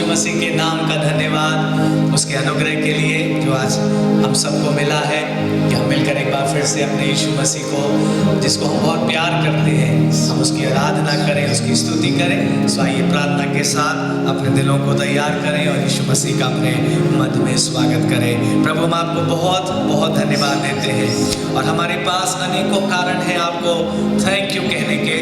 मसीह के नाम का धन्यवाद उसके अनुग्रह के लिए जो आज हम सबको मिला है कि हम मिलकर एक बार फिर से अपने यीशु मसीह को, जिसको हम बहुत प्यार करते हैं, हम उसकी आराधना करें, उसकी स्तुति करें। सो आइए प्रार्थना के साथ अपने दिलों को तैयार करें और यीशु मसीह का अपने मध्य में स्वागत करें। प्रभु हम आपको बहुत बहुत धन्यवाद देते हैं और हमारे पास अनेकों कारण हैं आपको थैंक यू कहने के,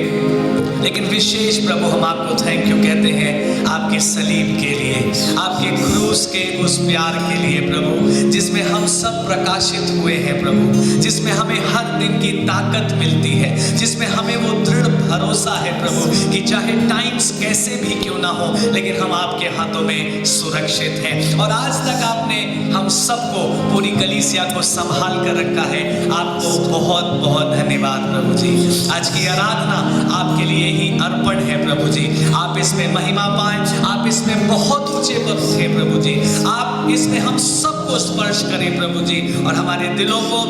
लेकिन विशेष प्रभु हम आपको थैंक यू कहते हैं आपके सलीब के लिए, आपके क्रूस के उस प्यार के लिए प्रभु, जिसमें हम सब प्रकाशित हुए हैं प्रभु, जिसमें हमें हर दिन की ताकत मिलती है, जिसमें हमें वो दृढ़ भरोसा है प्रभु कि चाहे टाइम्स कैसे भी क्यों ना हो, लेकिन हम आपके हाथों में सुरक्षित हैं। और आज तक आपने हम सबको, पूरी कलीसिया को संभाल कर रखा है। आपको बहुत बहुत धन्यवाद प्रभु जी। आज की आराधना आपके लिए ही अर्पण है प्रभु जी। आप इसमें महिमा पाएं, आप इसमें बहुत ऊंचे पर उठे प्रभु जी, आप इसमें हम सबको स्पर्श करें प्रभु जी, और हमारे दिलों को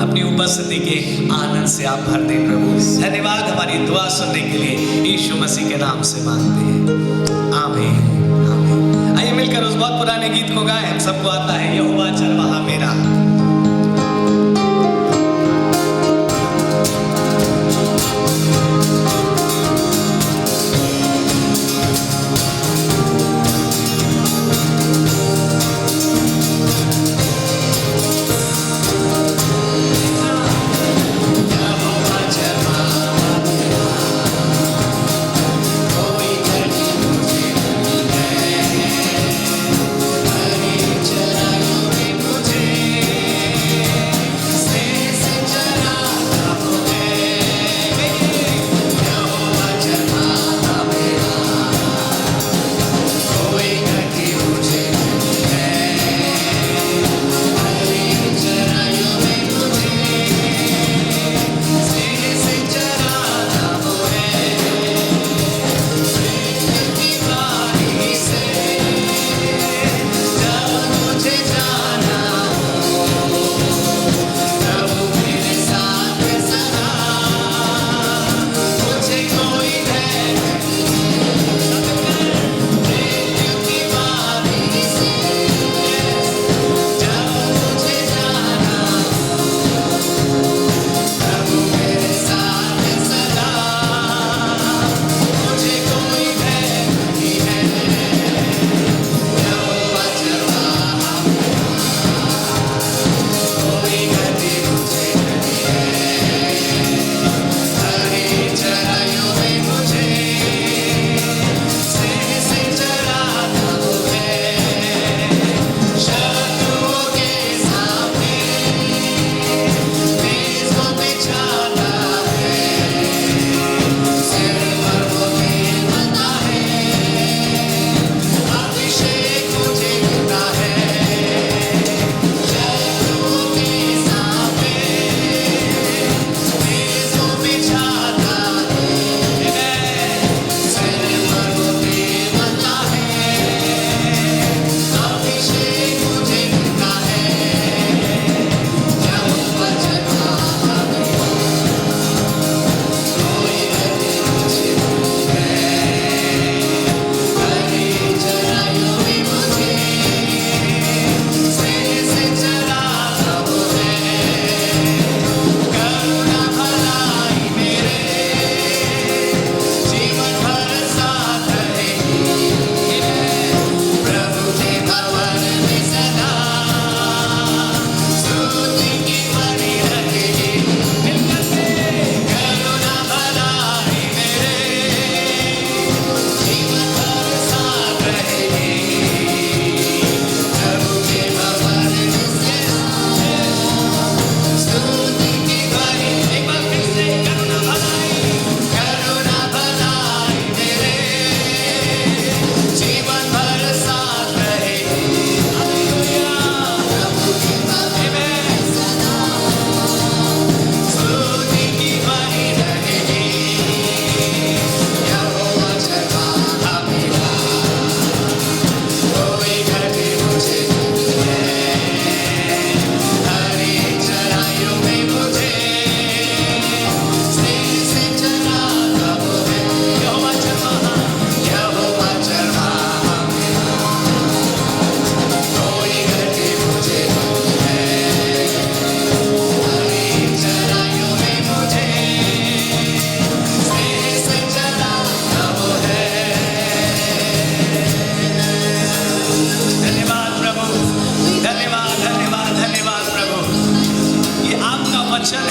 अपनी उपस्थिति के आनंद से आप भर दें प्रभु। धन्यवाद हमारी दुआ सुनने के लिए यीशु मसीह के नाम से मांगते हैं, आमीन आमीन। आइए मिलकर उस बहुत पुराने गीत को गाएं, हम सबको आता है, यहोवा चरवाहा मेरा। मुझे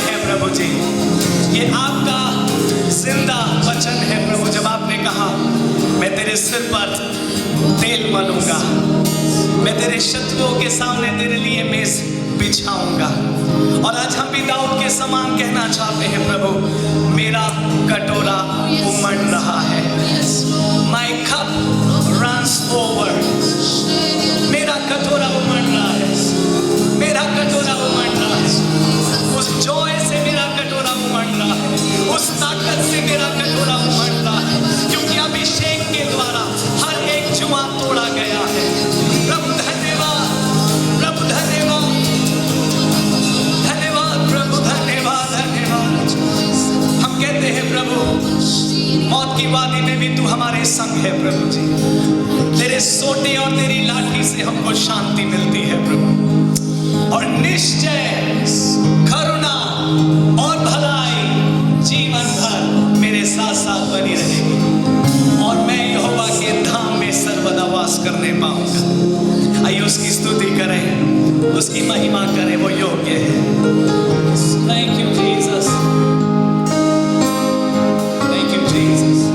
है प्रभु जी, ये आपका जिंदा वचन है प्रभु। जब आपने कहा मैं तेरे सिर पर तेल मलूंगा, मैं तेरे शत्रुओं के सामने तेरे लिए मेज बिछाऊंगा। और आज हम भी दाऊद के समान कहना चाहते हैं प्रभु, मेरा कटोरा उमड़ रहा है, माय कप रन्स ओवर। मेरा कटोरा उमड़ रहा है, मेरा कटोरा उमड़ रहा है। उस जॉय से मेरा कटोरा उमड़ रहा है, उस ताकत से मेरा कटोरा उमड़ रहा है, क्योंकि अभिषेक के द्वारा हर एक जुआ तोड़ा गया है। प्रभु धन्यवाद, प्रभु धन्यवाद, धन्यवाद प्रभु, धन्यवाद धन्यवाद। हम कहते हैं प्रभु, मौत की वादी में भी तू हमारे संग है प्रभु जी। तेरे सोटे और तेरी लाठी से हमको शांति मिलती है प्रभु, और निश्चय करुणा और भलाई जीवन भर मेरे साथ साथ बनी रहेगी, और मैं यहोवा के धाम में सर्वदा वास करने पाऊंगा। आइए उसकी स्तुति करें, उसकी महिमा करें, वो योग्य है। Thank you Jesus, thank you Jesus.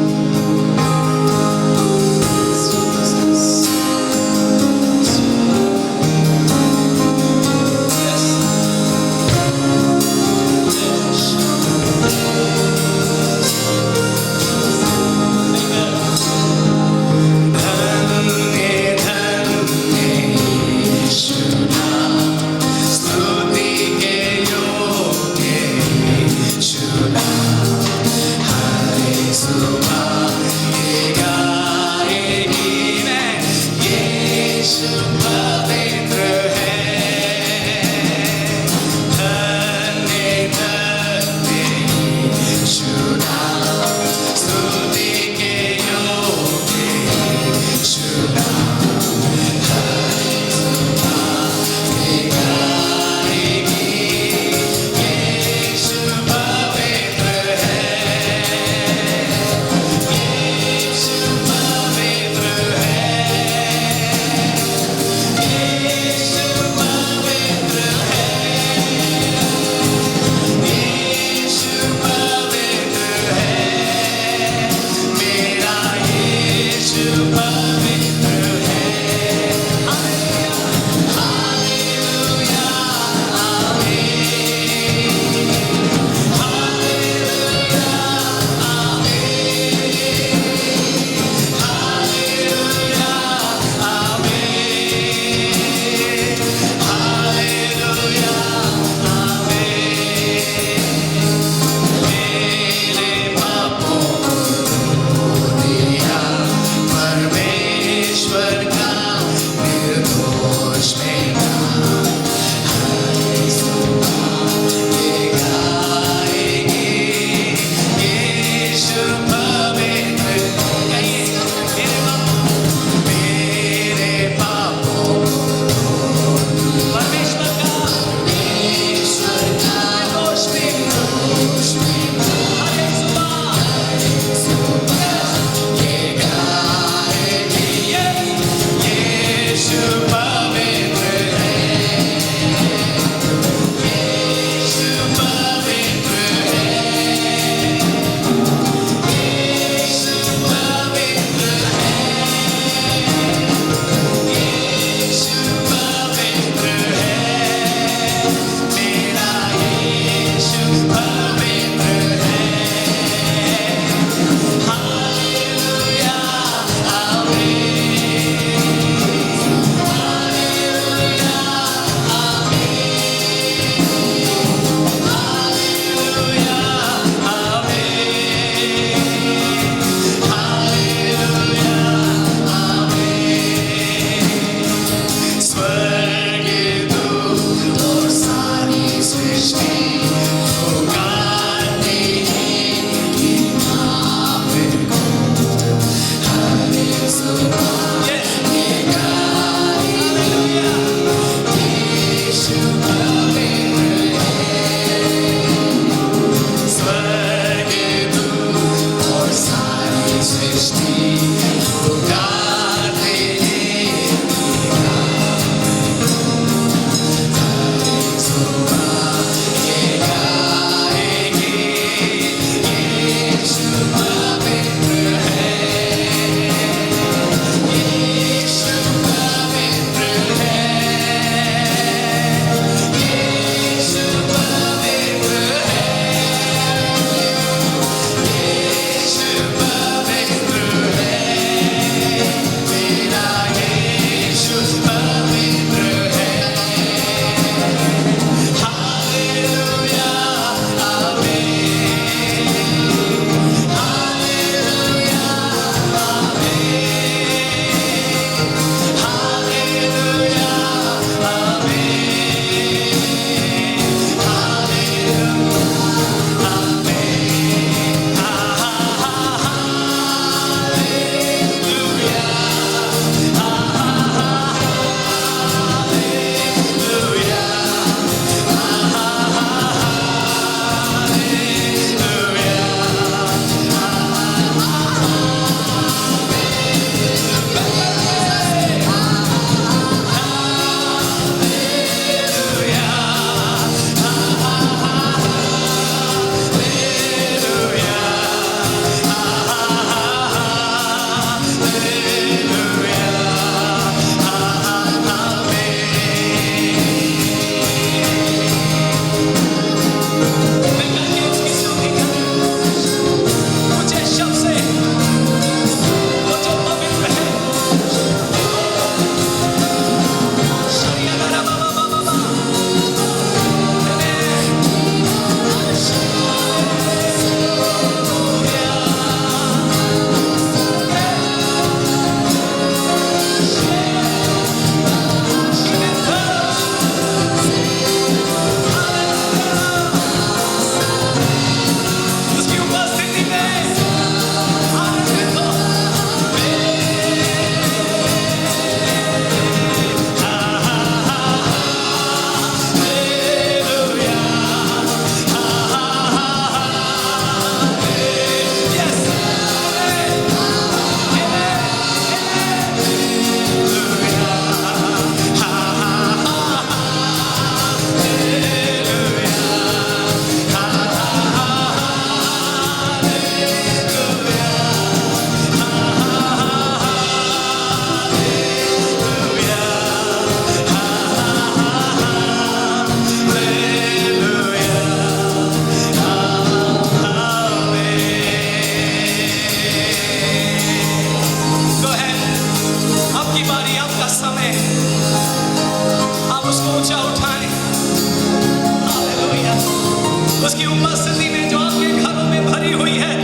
उपस्थिति में जो आपके घरों में भरी हुई है,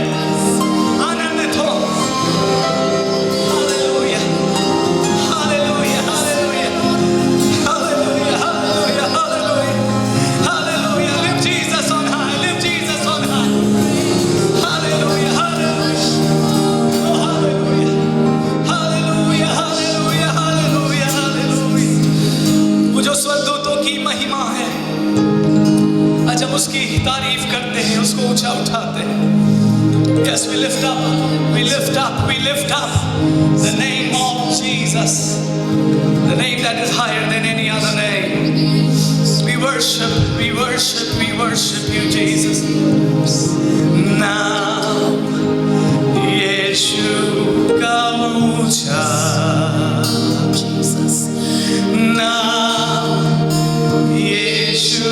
आनंदित हो। Hallelujah, hallelujah, hallelujah, hallelujah, hallelujah, hallelujah, hallelujah. Lift Jesus on high, lift Jesus on high. Hallelujah, hallelujah. Oh, hallelujah. Hallelujah, hallelujah, hallelujah, hallelujah. वो जो स्वर्गदूतों की महिमा है, जब उसकी तारीफ करते हैं, उसको ऊंचा उठाते हैं। Yes, we lift up, we lift up, we lift up the name of Jesus, the name that is higher than any other name. We worship, we worship, we worship you, Jesus. नाम यीशु का ऊंचा, नाम यीशु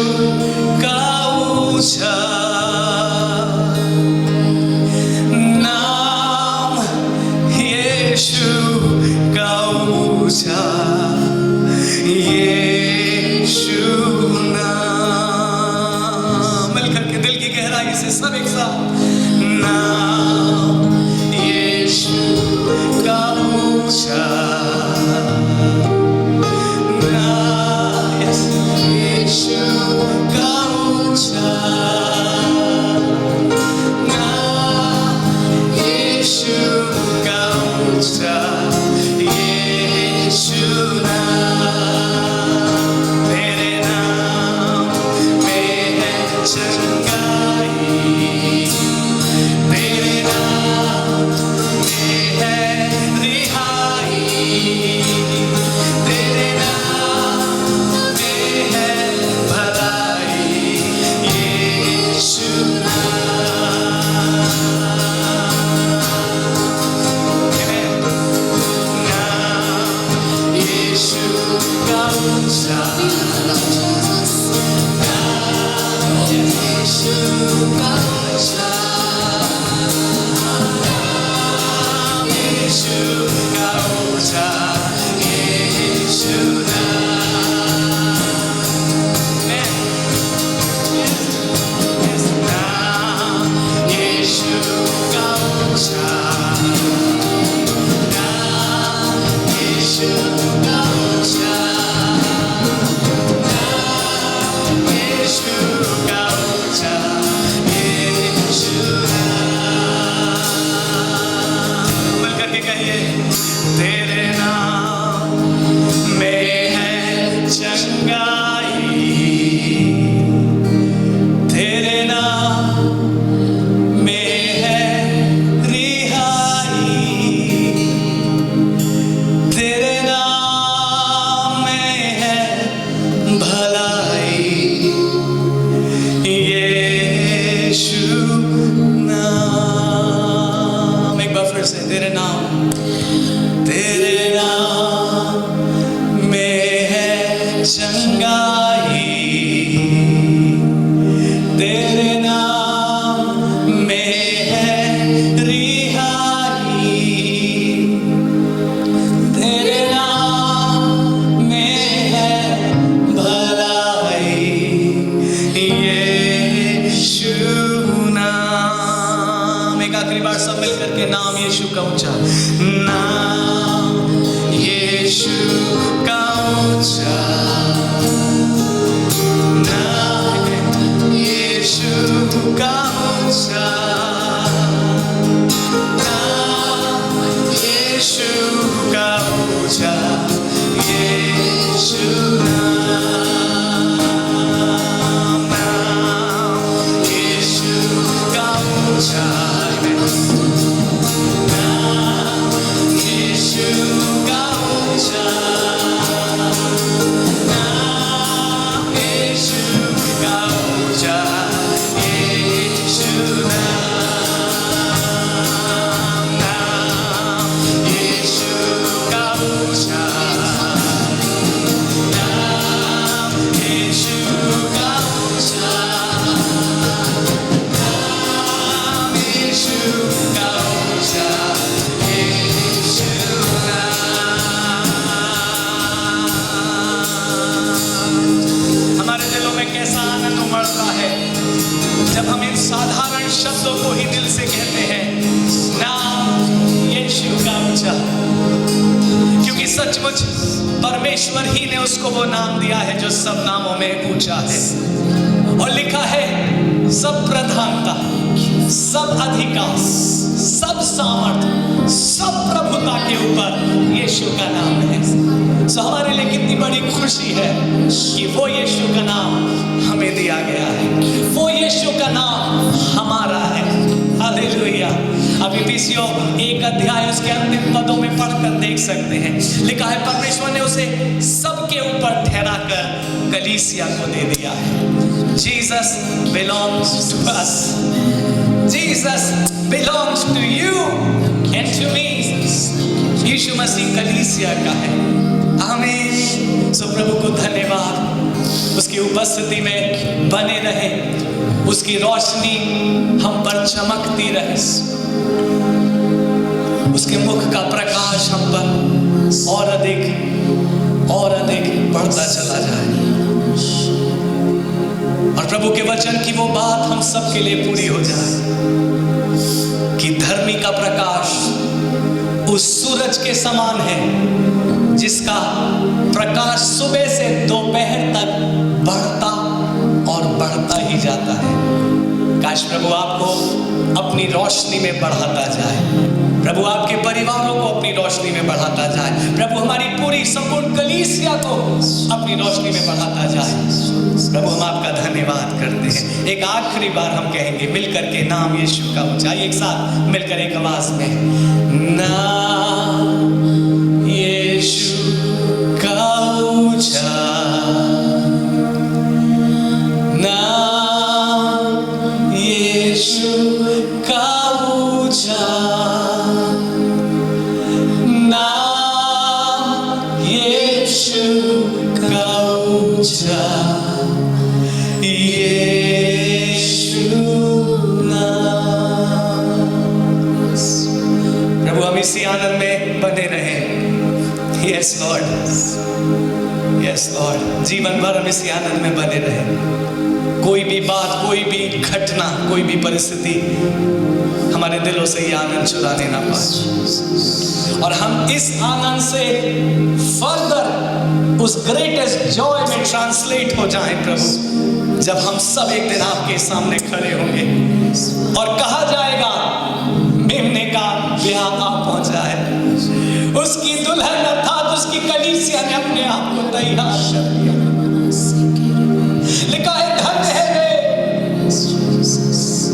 का ऊंचा, नाम यीशु का ऊंचा, यीशु नाम। मिलकर के दिल की गहराई से सब एक साथ, नाम यीशु का ऊंचा, यीशु का ऊंचा, नाम यीशु का ऊंचा, यीशु नाम। तेरे नाम में है चंगाई, तेरे नाम में है रिहाई, तेरे नाम में है भलाई, यीशु नाम। नाम यीशु का ऊंचा, नाम यीशु का ऊंचा, नाम यीशु का ऊंचा, यीशु नाम। नाम यीशु का ऊंचा, नाम यीशु का ऊंचा, नाम यीशु का ऊंचा, यीशु नाम। मिलकर के कहिए, तेरे नाम में है चंगाई, तेरे नाम में है रिहाई, तेरे नाम में है भलाई, यीशु नाम। एक बार फिर से, तेरे नाम में है चंगाई, तेरे नाम में है रिहाई, तेरे नाम में है भलाई, यीशु नाम। एक आखिरी बार सब मिलकर के, नाम यीशु का ऊंचा, नाम यीशु का ऊंचा, नाम यीशु का ऊंचा, नाम यीशु का ऊंचा, यीशु नाम। नाम यीशु का ऊंचा, नाम यीशु का ऊंचा, नाम यीशु का ऊंचा, यीशु नाम। नाम यीशु का ऊंचा, नाम हम इन साधारण शब्दों को ही दिल से कहते हैं, नाम यीशु का ऊंचा, क्योंकि सचमुच परमेश्वर ही ने उसको वो नाम दिया है जो सब नामों में ऊंचा है। और लिखा है सब प्रधानता, सब अधिकार, सब सामर्थ, सब प्रभुता के ऊपर यीशु का नाम है। सो हमारे लिए कितनी बड़ी खुशी है कि वो यीशु का नाम हमें दिया गया है, वो यीशु का नाम हमारा है। हालेलुया। अब इफिसियों 1 अध्याय उसके अंतिम पदों में पढ़कर देख सकते हैं, लिखा है परमेश्वर ने उसे सबके ऊपर ठहराकर कलीसिया को दे दिया है। Jesus belongs to us, Jesus belongs to you and to me. यीशु मसीह कलीसिया का है। आमीन। सो प्रभु को धन्यवाद, उसकी उपस्थिति में बने रहे, उसकी रोशनी हम पर चमकती रहे, उसके मुख का प्रकाश हम पर और अधिक बढ़ता चला जाए, और प्रभु के वचन की वो बात हम सबके लिए पूरी हो जाए कि धर्मी का प्रकाश उस सूरज के समान है जिसका प्रकाश सुबह से दोपहर तक बढ़ता और बढ़ता ही जाता है। काश प्रभु आपको अपनी रोशनी में बढ़ाता जाए, प्रभु आपके परिवारों को अपनी रोशनी में बढ़ाता जाए, प्रभु हमारी पूरी संपूर्ण कलीसिया को अपनी रोशनी में बढ़ाता जाए। प्रभु हम आपका धन्यवाद करते हैं। एक आखिरी बार हम कहेंगे मिलकर के नाम यीशु का ऊंचा, एक साथ मिलकर एक आवाज में, नाम यीशु का ऊंचा, नाम यीशु का ऊंचा, नाम यीशु का ऊंचा, यीशु नाम। प्रभु हम इसी आनंद में बने रहें। यस लॉर्ड, यस लॉर्ड, जीवन भर हम इसी आनंद में बने रहें। कोई भी बात, कोई भी घटना, कोई भी परिस्थिति हमारे दिलों से ये आनंद चुराने ना पाए, और हम इस आनंद से फर्दर उस ग्रेटेस्ट जॉय में ट्रांसलेट हो जाएं प्रभु, जब हम सब एक दिन आपके सामने खड़े होंगे और कहा जाएगा मेमने का ब्याह आ पहुंचा है, उसकी दुल्हन अर्थात उसकी कलीसिया ने अपने आप को तैयार कर दिया। लिखा है धन्य है वे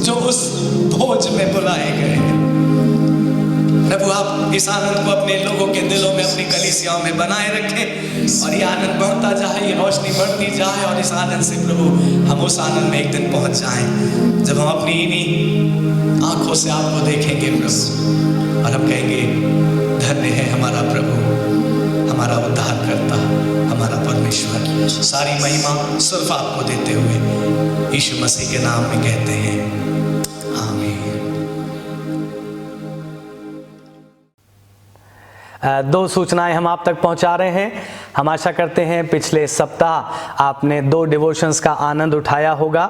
जो उस भोज में बुलाए गए हैं। प्रभु आप इस आनंद को अपने लोगों के दिलों में, अपनी कलीसियाओं में बनाए रखें, और ये आनंद बढ़ता जाए, ये रोशनी बढ़ती जाए, और इस आनंद से प्रभु हम उस आनंद में एक दिन पहुंच जाएं जब हम अपनी इन्हीं आंखों से आपको देखेंगे प्रभु, और हम कहेंगे धन्य है हमारा प्रभु, हमारा उद्धारकर्ता, हमारा परमेश्वर। सारी महिमा सिर्फ आपको देते हुए यीशु मसीह के नाम में कहते हैं आमीन। दो सूचनाएं हम आप तक पहुंचा रहे हैं। हम आशा करते हैं पिछले सप्ताह आपने 2 डिवोशंस का आनंद उठाया होगा।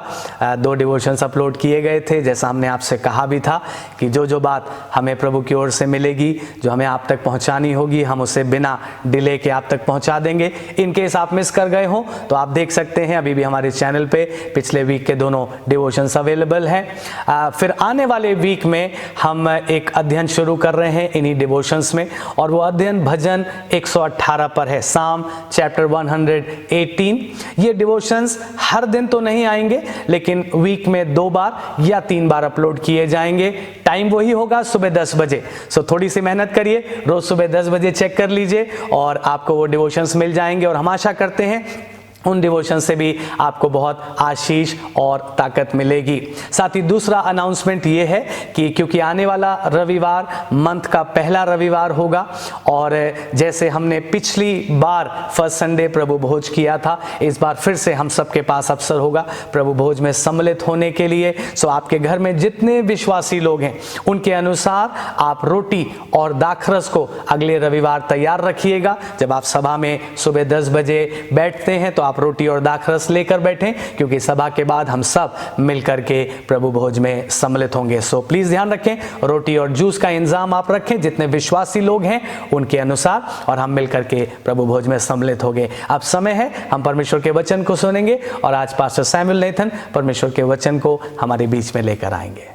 2 डिवोशंस अपलोड किए गए थे। जैसा हमने आपसे कहा भी था कि जो बात हमें प्रभु की ओर से मिलेगी, जो हमें आप तक पहुंचानी होगी, हम उसे बिना डिले के आप तक पहुंचा देंगे। इन केस आप मिस कर गए हो तो आप देख सकते हैं, अभी भी हमारे चैनल पे पिछले वीक के दोनों डिवोशंस अवेलेबल हैं। फिर आने वाले वीक में हम एक अध्ययन शुरू कर रहे हैं इन्हीं डिवोशंस में, और वो अध्ययन भजन 118 पर है, साम चैप्टर 118। ये डिवोशंस हर दिन तो नहीं आएंगे, लेकिन वीक में 2 बार या 3 बार अपलोड किए जाएंगे। टाइम वही होगा, सुबह 10 बजे। सो थोड़ी सी मेहनत करिए, रोज सुबह 10 बजे चेक कर लीजिए और आपको वो डिवोशंस मिल जाएंगे। और हम आशा करते हैं उन डिवोशन से भी आपको बहुत आशीष और ताकत मिलेगी। साथ ही दूसरा अनाउंसमेंट ये है कि क्योंकि आने वाला रविवार मंथ का पहला रविवार होगा, और जैसे हमने पिछली बार फर्स्ट संडे प्रभु भोज किया था, इस बार फिर से हम सबके पास अवसर होगा प्रभु भोज में सम्मिलित होने के लिए। सो आपके घर में जितने विश्वासी लोग हैं उनके अनुसार आप रोटी और दाखरस को अगले रविवार तैयार रखिएगा। जब आप सभा में सुबह 10 बजे बैठते हैं तो आप रोटी और दाखरस लेकर बैठें, क्योंकि सभा के बाद हम सब मिलकर के प्रभु भोज में सम्मिलित होंगे। सो प्लीज ध्यान रखें, रोटी और जूस का इंतजाम आप रखें जितने विश्वासी लोग हैं उनके अनुसार, और हम मिलकर के प्रभु भोज में सम्मिलित होंगे। अब समय है, हम परमेश्वर के वचन को सुनेंगे और आज पास्टर सैमुअल नेथन परमेश्वर के वचन को हमारे बीच में लेकर आएंगे।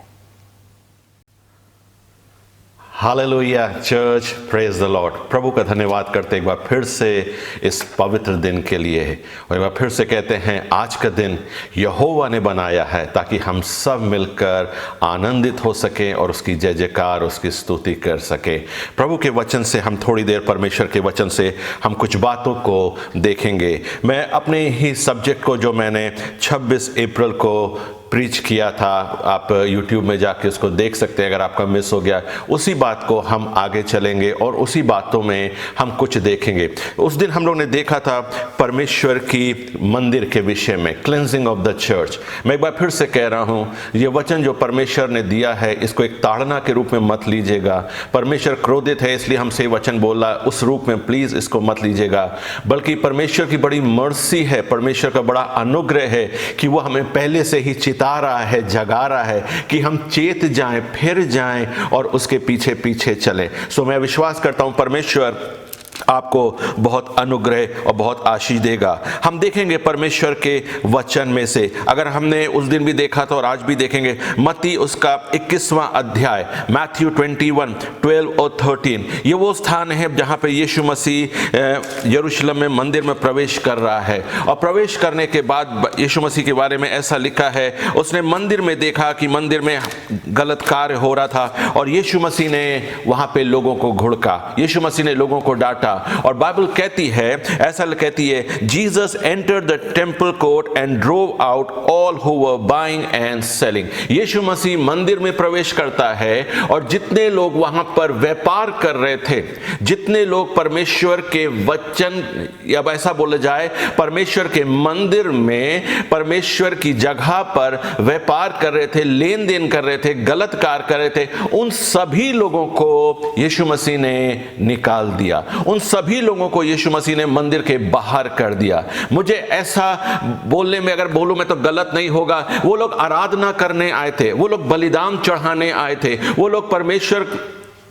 Hallelujah church, praise the Lord. प्रभु का धन्यवाद करते एक बार फिर से इस पवित्र दिन के लिए, और एक बार फिर से कहते हैं आज का दिन यहोवा ने बनाया है ताकि हम सब मिलकर आनंदित हो सकें और उसकी जय जयकार, उसकी स्तुति कर सकें। प्रभु के वचन से हम थोड़ी देर, परमेश्वर के वचन से हम कुछ बातों को देखेंगे। मैं अपने ही सब्जेक्ट को, जो मैंने 26 अप्रैल को प्रीच किया था, आप YouTube में जाके उसको देख सकते हैं अगर आपका मिस हो गया, उसी बात को हम आगे चलेंगे और उसी बातों में हम कुछ देखेंगे। उस दिन हम लोग ने देखा था परमेश्वर की मंदिर के विषय में, क्लेंजिंग ऑफ द चर्च। मैं एक बार फिर से कह रहा हूँ, ये वचन जो परमेश्वर ने दिया है इसको एक ताड़ना के रूप में मत लीजिएगा। परमेश्वर क्रोधित है इसलिए हमसे वचन बोला, उस रूप में प्लीज इसको मत लीजिएगा, बल्कि परमेश्वर की बड़ी मर्सी है, परमेश्वर का बड़ा अनुग्रह है कि वो हमें पहले से ही चिता रहा है, जगा रहा है कि हम चेत जाएं, फिर जाएं और उसके पीछे पीछे चलें। सो मैं विश्वास करता हूं परमेश्वर आपको बहुत अनुग्रह और बहुत आशीष देगा। हम देखेंगे परमेश्वर के वचन में से, अगर हमने उस दिन भी देखा था और आज भी देखेंगे, मत्ती उसका 21वां अध्याय, मैथ्यू 21, 12 और 13। ये वो स्थान है जहाँ पे यीशु मसीह यरूशलेम में मंदिर में प्रवेश कर रहा है, और प्रवेश करने के बाद यीशु मसीह के बारे में ऐसा लिखा है, उसने मंदिर में देखा कि मंदिर में गलत कार्य हो रहा था और यीशु मसीह ने वहाँ पे लोगों को घुड़का, यीशु मसीह ने लोगों को डांटा। और बाइबल कहती है, ऐसा कहती है, Jesus entered the temple court and drove out all who were buying and selling. यीशु मसीह मंदिर में प्रवेश करता है और जितने लोग वहां पर व्यापार कर रहे थे, जितने लोग परमेश्वर के वचन, या ऐसा बोला जाए परमेश्वर के मंदिर में, परमेश्वर की जगह पर व्यापार कर रहे थे, लेन देन कर रहे थे, गलत कार्य कर रहे थे, उन सभी लोगों को यीशु मसीह ने निकाल दिया। उन सभी लोगों को यीशु मसीह ने मंदिर के बाहर कर दिया। मुझे ऐसा बोलने में अगर बोलूं मैं तो गलत नहीं होगा, वो लोग आराधना करने आए थे, वो लोग बलिदान चढ़ाने आए थे, वो लोग परमेश्वर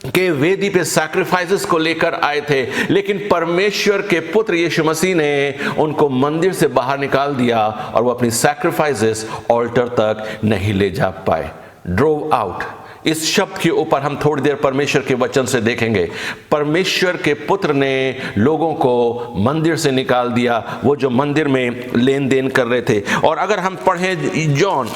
के वेदी पे सैक्रिफाइसेस को लेकर आए थे, लेकिन परमेश्वर के पुत्र यीशु मसीह ने उनको मंदिर से बाहर निकाल दिया और वो अपनी सैक्रिफाइसेस ऑल्टर तक नहीं ले जा पाए। ड्रोव आउट, इस शब्द के ऊपर हम थोड़ी देर परमेश्वर के वचन से देखेंगे। परमेश्वर के पुत्र ने लोगों को मंदिर से निकाल दिया, वो जो मंदिर में लेन देन कर रहे थे। और अगर हम पढ़ें जॉन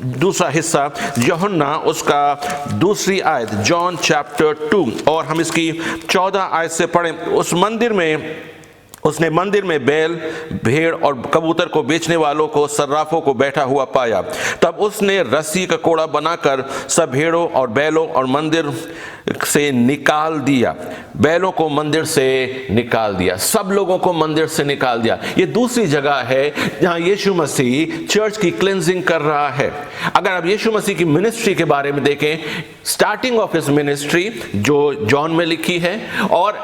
दूसरा हिस्सा, यूहन्ना उसका दूसरी आयत, जॉन चैप्टर 2, और हम इसकी 14 आयत से पढ़ें, उस मंदिर में उसने मंदिर में बैल, भेड़ और कबूतर को बेचने वालों को, सर्राफों को बैठा हुआ पाया। तब उसने रस्सी का कोड़ा बनाकर सब भेड़ों और बैलों और मंदिर से निकाल दिया, बैलों को मंदिर से निकाल दिया, सब लोगों को मंदिर से निकाल दिया। ये दूसरी जगह है जहां यीशु मसीह चर्च की क्लेंजिंग कर रहा है। अगर आप यीशु मसीह की मिनिस्ट्री के बारे में देखें, स्टार्टिंग ऑफ हिज मिनिस्ट्री जो जॉन में लिखी है, और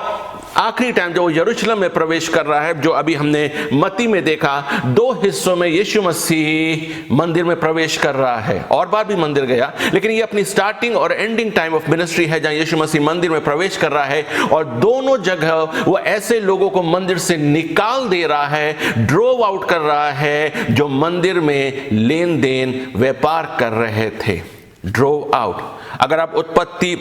आखिरी टाइम जो यरूशलेम में प्रवेश कर रहा है, जो अभी हमने मत्ती में देखा, दो हिस्सों में यीशु मसीह मंदिर में प्रवेश कर रहा है। और बार भी मंदिर गया, लेकिन ये अपनी स्टार्टिंग और एंडिंग टाइम ऑफ मिनिस्ट्री है जहां यीशु मसीह मंदिर में प्रवेश कर रहा है, और दोनों जगह वो ऐसे लोगों को मंदिर से निकाल दे रहा है, ड्रोव आउट कर रहा है जो मंदिर में लेन देन व्यापार कर रहे थे। Drove out. अगर आप उत्पत्ति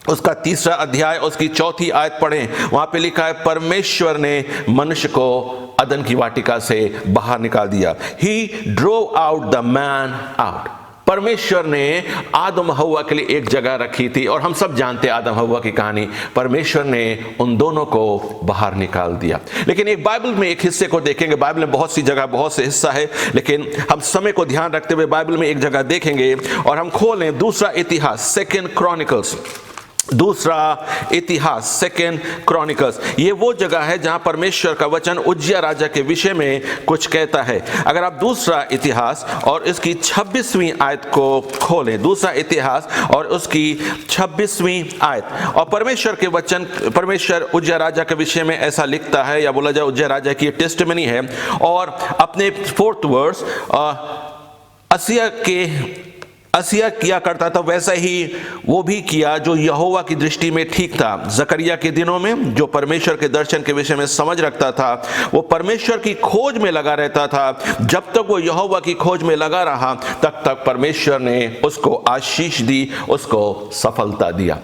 उसका 3रा अध्याय उसकी 4थी आयत पढ़ें, वहां पे लिखा है, परमेश्वर ने मनुष्य को अदन की वाटिका से बाहर निकाल दिया। He drove out the man out। परमेश्वर ने आदम हव्वा के लिए एक जगह रखी थी, और हम सब जानते हैं आदम हव्वा की कहानी। परमेश्वर ने उन दोनों को बाहर निकाल दिया। लेकिन एक बाइबल में एक हिस्से को देखेंगे, बाइबल में बहुत सी जगह, बहुत से हिस्सा है, लेकिन हम समय को ध्यान रखते हुए बाइबल में एक जगह देखेंगे, और हम खोलें दूसरा इतिहास, 2 क्रॉनिकल्स दूसरा इतिहास, सेकेंड क्रॉनिकल्स, ये वो जगह है जहां परमेश्वर का वचन उज्जिया राजा के विषय में कुछ कहता है। अगर आप दूसरा इतिहास और इसकी 26वीं आयत को खोलें, दूसरा इतिहास और उसकी 26वीं आयत, और परमेश्वर के वचन, परमेश्वर उज्जिया राजा के विषय में ऐसा लिखता है, या बोला जाए उज्जिया राजा की टेस्टिमनी है। और अपने 4th वर्स, असिया किया करता था वैसा ही वो भी किया जो यहोवा की दृष्टि में ठीक था। जकरिया के दिनों में जो परमेश्वर के दर्शन के विषय में समझ रखता था, वो परमेश्वर की खोज में लगा रहता था। जब तक वो यहोवा की खोज में लगा रहा तब तक परमेश्वर ने उसको आशीष दी, उसको सफलता दिया।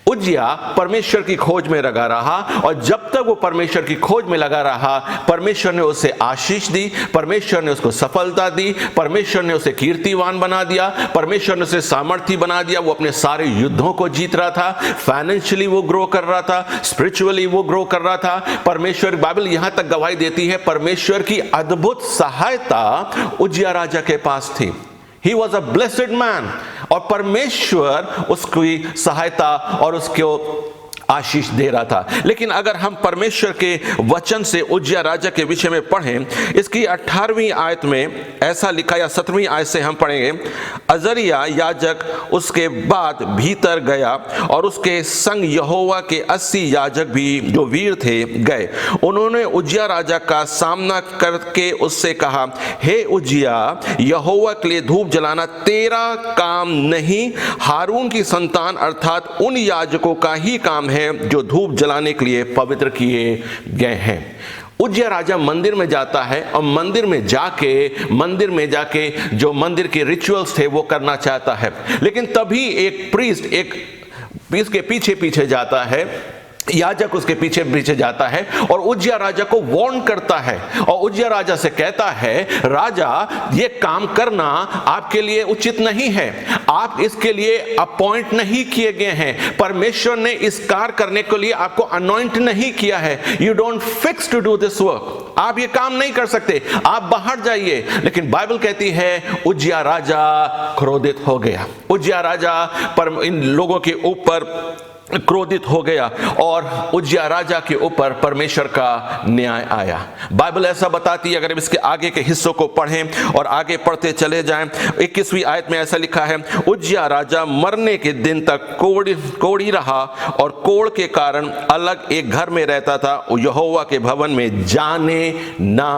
उज्जिया परमेश्वर की खोज में लगा रहा, और जब तक वो परमेश्वर की खोज में लगा रहा, परमेश्वर ने उसे आशीष दी, परमेश्वर ने उसको सफलता दी, परमेश्वर ने उसे कीर्तिवान बना दिया, परमेश्वर ने उसे सामर्थी बना दिया। वो अपने सारे युद्धों को जीत रहा था, फाइनेंशियली वो ग्रो कर रहा था, स्पिरिचुअली वो ग्रो कर रहा था। परमेश्वर, बाइबल यहां तक गवाही देती है, परमेश्वर की अद्भुत सहायता उज्जिया राजा के पास थी। He was a blessed man, और परमेश्वर उसकी सहायता और उसको आशीष दे रहा था। लेकिन अगर हम परमेश्वर के वचन से उज्जिया राजा के विषय में पढ़ें, इसकी 18वीं आयत में ऐसा लिखा, या 17वीं आयत से हम पढ़ेंगे, अजरिया याजक उसके बाद भीतर गया और उसके संग यहोवा के 80 याजक भी जो वीर थे गए। उन्होंने उज्जिया राजा का सामना करके उससे कहा, हे उज्जिया, यहोवा के लिए धूप जलाना तेरा काम नहीं, हारून की संतान अर्थात उन याजकों का ही काम है जो धूप जलाने के लिए पवित्र किए गए हैं। उज्जिया राजा मंदिर में जाता है, और मंदिर में जाके जो मंदिर के रिचुअल्स थे वो करना चाहता है। लेकिन तभी एक प्रीस्ट इसके पीछे जाता है, याजक उसके पीछे जाता है और उज्जिया राजा को वार्न करता है, और उज्जिया राजा से कहता है, राजा ये काम करना आपके लिए उचित नहीं है, आप इसके लिए अपॉइंट नहीं किए गए हैं, परमेश्वर ने इस कार्य करने के लिए आपको अनॉइंट नहीं किया है। You don't fix to do this work, आप ये काम नहीं कर सकते, आप बाहर जाइए। लेकिन बाइबल कहती है उज्जिया राजा क्रोधित हो गया, उज्जिया राजा पर इन लोगों के ऊपर क्रोधित हो गया, और उज्जिया राजा के ऊपर परमेश्वर का न्याय आया। बाइबल ऐसा बताती है, अगर इसके आगे के हिस्सों को पढ़ें और आगे पढ़ते चले जाएं, 21वीं आयत में ऐसा लिखा है, उज्जिया राजा मरने के दिन तक कोढ़ी रहा, और कोढ़ के कारण अलग एक घर में रहता था, यहोवा के भवन में जाने ना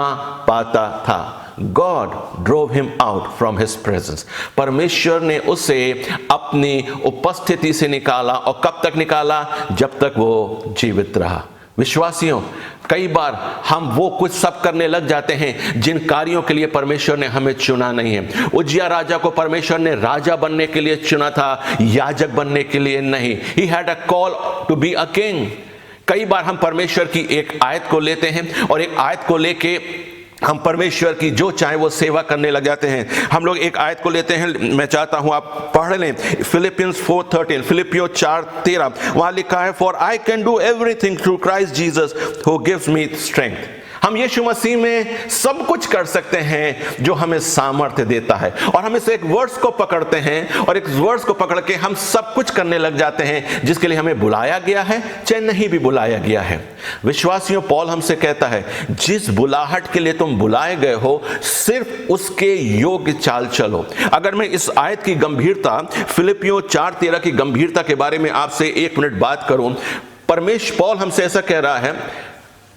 पाता था। God drove him out from his presence. परमेश्वर ने उसे अपनी उपस्थिति से निकाला, और कब तक निकाला? जब तक वो जीवित रहा। विश्वासियों, कई बार हम वो कुछ सब करने लग जाते हैं जिन कार्यों के लिए परमेश्वर ने हमें चुना नहीं है। उज्जिया राजा को परमेश्वर ने राजा बनने के लिए चुना था, याजक बनने के लिए नहीं। He had a call to be a king. कई बार हम परमेश्वर की एक आयत को लेते हैं, और एक आयत को लेके हम परमेश्वर की जो चाहे वो सेवा करने लग जाते हैं। हम लोग एक आयत को लेते हैं, मैं चाहता हूं आप पढ़ लें, फिलिपियंस 4:13, फिलिपियो 4:13, वहां लिखा है, for I can do everything through Christ Jesus who gives me strength. हम यीशु मसीह में सब कुछ कर सकते हैं जो हमें सामर्थ्य देता है। और हम इस एक वर्ड्स को पकड़ते हैं, और एक वर्ड्स को पकड़ के हम सब कुछ करने लग जाते हैं जिसके लिए हमें बुलाया गया है, चाहे नहीं भी बुलाया गया है। विश्वासियों, पौल हमसे कहता है, जिस बुलाहट के लिए तुम बुलाए गए हो, सिर्फ उसके योग्य चाल चलो। अगर मैं इस आयत की गंभीरता, फिलिपियों 4:13 की गंभीरता के बारे में आपसे 1 मिनट बात करूं, पौल हमसे ऐसा कह रहा है,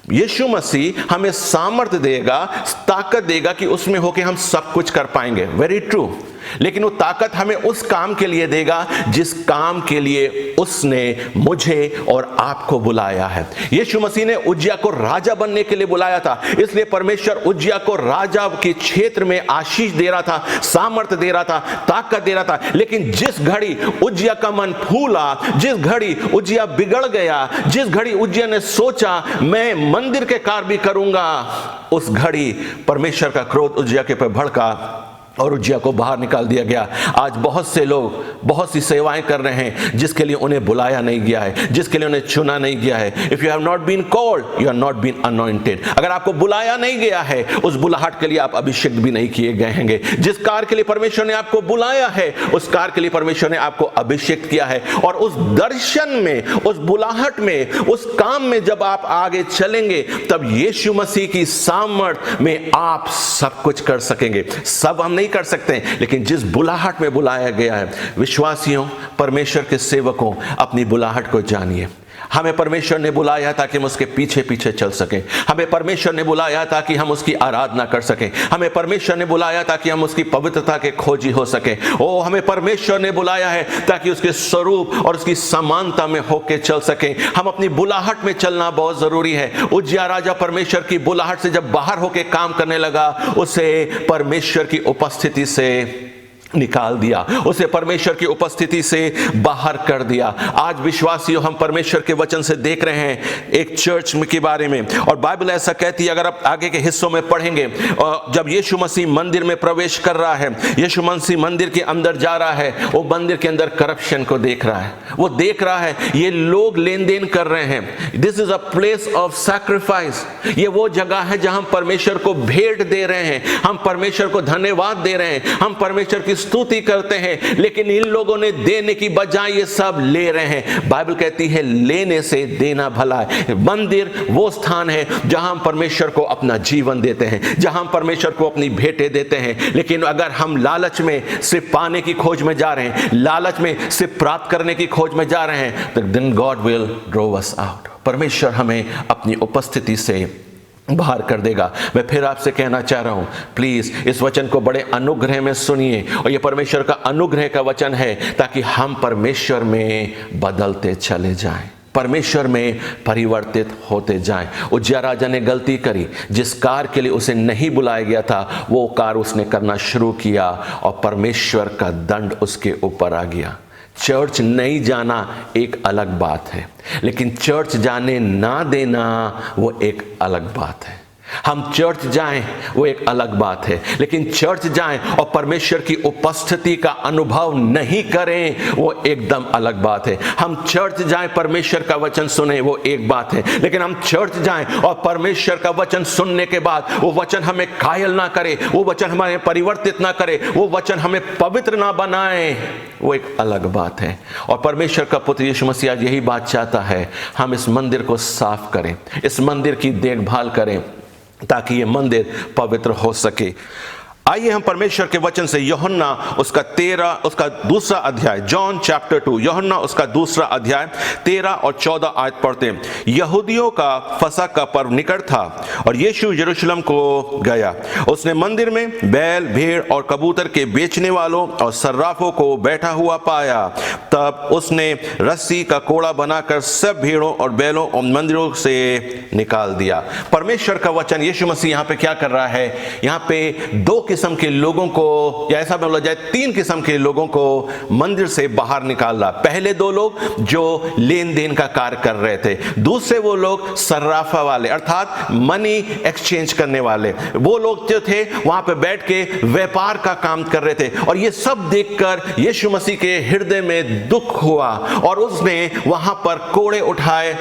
यीशु मसीह हमें सामर्थ्य देगा, ताकत देगा कि उसमें होके हम सब कुछ कर पाएंगे। Very true. लेकिन वो ताकत हमें उस काम के लिए देगा जिस काम के लिए उसने मुझे और आपको बुलाया है। यीशु मसीह ने उज्जिया को राजा बनने के लिए बुलाया था, इसलिए परमेश्वर उज्जिया को राजा के क्षेत्र में आशीष दे रहा था, सामर्थ्य दे रहा था, ताकत दे रहा था। लेकिन जिस घड़ी उज्जिया का मन फूला, जिस घड़ी उज्जिया बिगड़ गया, जिस घड़ी उज्जिया ने सोचा मैं मंदिर के कार्य भी करूंगा, उस घड़ी परमेश्वर का क्रोध उज्जिया के पर भड़का, और उज्जियाह को बाहर निकाल दिया गया। आज बहुत से लोग बहुत सी सेवाएं कर रहे हैं जिसके लिए उन्हें बुलाया नहीं गया है, जिसके लिए उन्हें चुना नहीं गया है। If you have not been called, you have not been anointed. अगर आपको बुलाया नहीं गया है, उस बुलाहट के लिए आप अभिषेक भी नहीं किए गए हैंगे। जिस कार्य के लिए परमेश्वर ने आपको बुलाया है, उस कार्य के लिए परमेश्वर ने आपको अभिषेक किया है। और उस दर्शन में, उस बुलाहट में, उस काम में जब आप आगे चलेंगे, तब यीशु मसीह की सामर्थ में आप सब कुछ कर सकेंगे। सब हम नहीं कर सकते, लेकिन जिस बुलाहट में बुलाया गया है, विश्वासियों, परमेश्वर के सेवकों, अपनी बुलाहट को जानिए। हमें परमेश्वर ने बुलाया ताकि हम उसके पीछे पीछे चल सकें। हमें परमेश्वर ने बुलाया ताकि हम उसकी आराधना कर सकें। हमें परमेश्वर ने बुलाया ताकि हम उसकी पवित्रता के खोजी हो सकें। ओ, हमें परमेश्वर ने बुलाया है ताकि उसके स्वरूप और उसकी समानता में होकर चल सकें। हम अपनी बुलाहट में चलना बहुत जरूरी है। उज्जियाह राजा परमेश्वर की बुलाहट से जब बाहर होकर काम करने लगा, उसे परमेश्वर की उपस्थिति से निकाल दिया, उसे परमेश्वर की उपस्थिति से बाहर कर दिया। आज विश्वासियों, हम परमेश्वर के वचन से देख रहे हैं एक चर्च के बारे में, और बाइबल ऐसा कहती है, अगर आप आगे के हिस्सों में पढ़ेंगे, जब यीशु मसीह मंदिर में प्रवेश कर रहा है, यीशु मसीह मंदिर के अंदर जा रहा है, वो मंदिर के अंदर करप्शन को देख रहा है। वो देख रहा है ये लोग लेन देन कर रहे हैं। This is a place of sacrifice. ये वो जगह है जहां हम परमेश्वर को भेंट दे रहे हैं, हम परमेश्वर को धन्यवाद दे रहे हैं, हम परमेश्वर की स्तुति करते हैं, लेकिन इन लोगों ने देने की बजाय ये सब ले रहे हैं। बाइबल कहती है लेने से देना भला है। मंदिर वो स्थान है जहां हम परमेश्वर को अपना जीवन देते हैं, जहां हम परमेश्वर को अपनी भेंटें देते हैं। लेकिन अगर हम लालच में सिर्फ पाने की खोज में जा रहे हैं, लालच में सिर्फ प्राप्त करने की खोज में जा रहे हैं, तो then God will drive us out. परमेश्वर हमें अपनी उपस्थिति से बाहर कर देगा। मैं फिर आपसे कहना चाह रहा हूं, प्लीज इस वचन को बड़े अनुग्रह में सुनिए, और ये परमेश्वर का अनुग्रह का वचन है ताकि हम परमेश्वर में बदलते चले जाएं, परमेश्वर में परिवर्तित होते जाएं। उज्जियाह राजा ने गलती करी, जिस कार्य के लिए उसे नहीं बुलाया गया था, वो कार्य उसने करना शुरू किया और परमेश्वर का दंड उसके ऊपर आ गया। चर्च नहीं जाना एक अलग बात है, लेकिन चर्च जाने ना देना वो एक अलग बात है। हम चर्च जाएं वो एक अलग बात है, लेकिन चर्च जाएं और परमेश्वर की उपस्थिति का अनुभव नहीं करें वो एकदम अलग बात है। हम चर्च जाएं, परमेश्वर का वचन सुने, वो एक बात है, लेकिन हम चर्च जाएं और परमेश्वर का वचन सुनने के बाद वो वचन हमें कायल ना करे, वो वचन हमें परिवर्तित ना करे, वो वचन हमें पवित्र ना बनाए, वो एक अलग बात है। और परमेश्वर का पुत्र यीशु मसीह आज यही बात चाहता है, हम इस मंदिर को साफ करें, इस मंदिर की देखभाल करें ताकि ये मंदिर पवित्र हो सके। आइए हम परमेश्वर के वचन से यूहन्ना उसका दूसरा अध्याय, जॉन चैप्टर 2, यूहन्ना उसका दूसरा अध्याय 13 और 14 आयत पढ़ते हैं। यहूदियों का फसह का पर्व निकट था और यीशु यरूशलेम को गया। उसने मंदिर में बैल, भेड़ और कबूतर के बेचने वालों और सर्राफों को बैठा हुआ पाया। तब उसने रस्सी का कोड़ा बनाकर सब भेड़ों और बैलों और मंदिरों से निकाल दिया। परमेश्वर का वचन, यीशु मसीह यहाँ पे क्या कर रहा है? यहाँ पे दो किस्म के लोगों को, या ऐसा बोला जाए 3 किस्म के लोगों को मंदिर से बाहर निकाल रहा। पहले 2 लोग जो लेन देन का कार्य कर रहे थे, दूसरे वो लोग सर्राफा वाले अर्थात मनी एक्सचेंज करने वाले, वो लोग जो थे वहां पे बैठ के व्यापार का काम कर रहे थे। और ये सब देखकर यीशु मसीह के हृदय में दुख हुआ और उसने वहां पर कोड़े उठाए